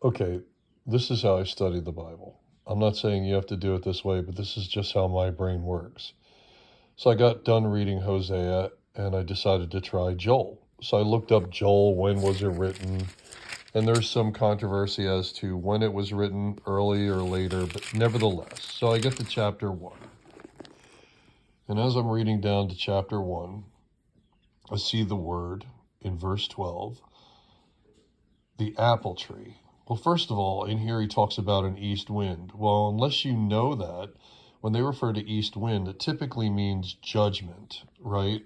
Okay, this is how I study the Bible. I'm not saying you have to do it this way, but this is just how my brain works. So I got done reading Hosea and I decided to try Joel. So I looked up Joel, when was it written? And there's some controversy as to when it was written, early or later, but nevertheless. So I get to chapter 1. And as I'm reading down to chapter 1, I see the word in verse 12, the apple tree. Well, first of all, in here he talks about an east wind. Well, unless you know that, when they refer to east wind, it typically means judgment, right?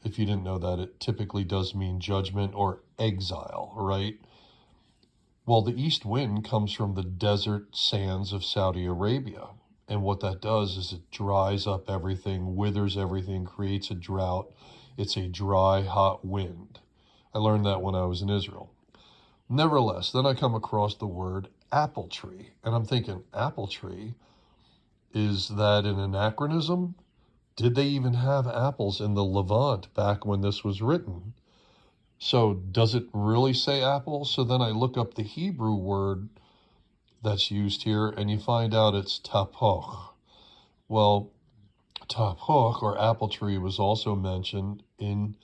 If you didn't know that, it typically does mean judgment or exile, right? Well, the east wind comes from the desert sands of Saudi Arabia. And what that does is it dries up everything, withers everything, creates a drought. It's a dry, hot wind. I learned that when I was in Israel. Nevertheless, then I come across the word apple tree. And I'm thinking, apple tree? Is that an anachronism? Did they even have apples in the Levant back when this was written? So does it really say apple? So then I look up the Hebrew word that's used here, and you find out it's tapoch. Well, tapoch, or apple tree, was also mentioned in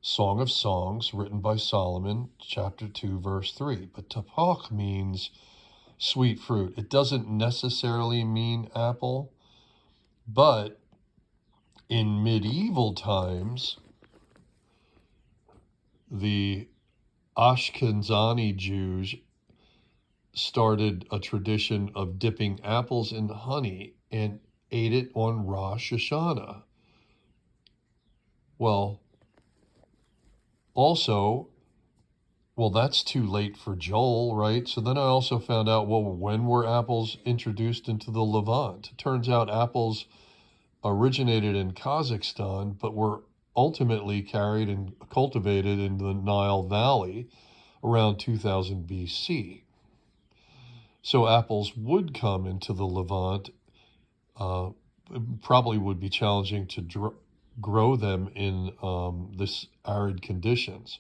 Song of Songs, written by Solomon, chapter 2, verse 3. But tapoch means sweet fruit. It doesn't necessarily mean apple, but in medieval times, the Ashkenazi Jews started a tradition of dipping apples in honey and ate it on Rosh Hashanah. Well, also, that's too late for Joel, right? So then I also found out, well, when were apples introduced into the Levant? It turns out apples originated in Kazakhstan, but were ultimately carried and cultivated in the Nile Valley around 2000 BC. So apples would come into the Levant. It probably would be challenging to grow them in this arid conditions.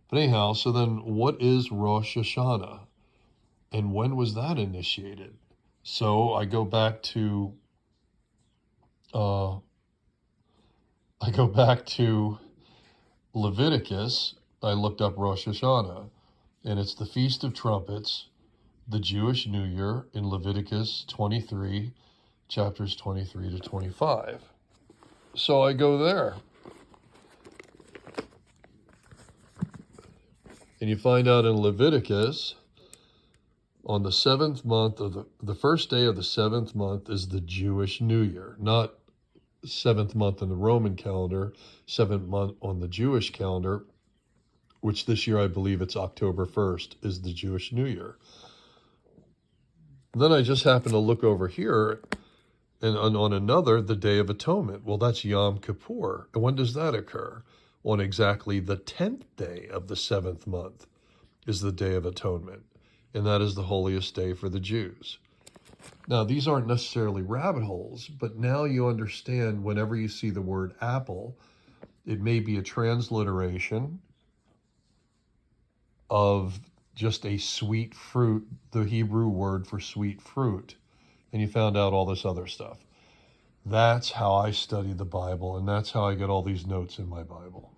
But anyhow, so then what is Rosh Hashanah? And when was that initiated? So I go back to Leviticus. I looked up Rosh Hashanah, and it's the Feast of Trumpets, the Jewish New Year, in Leviticus 23, chapters 23 to 25. So I go there. And you find out in Leviticus, on the seventh month of the first day of the seventh month is the Jewish New Year, not seventh month in the Roman calendar, seventh month on the Jewish calendar, which this year I believe it's October 1st, is the Jewish New Year. Then I just happened to look over here, and on another, the Day of Atonement. Well, that's Yom Kippur. And when does that occur? On exactly the 10th day of the seventh month is the Day of Atonement. And that is the holiest day for the Jews. Now, these aren't necessarily rabbit holes, but now you understand whenever you see the word apple, it may be a transliteration of just a sweet fruit, the Hebrew word for sweet fruit. And you found out all this other stuff. That's how I study the Bible, and that's how I get all these notes in my Bible.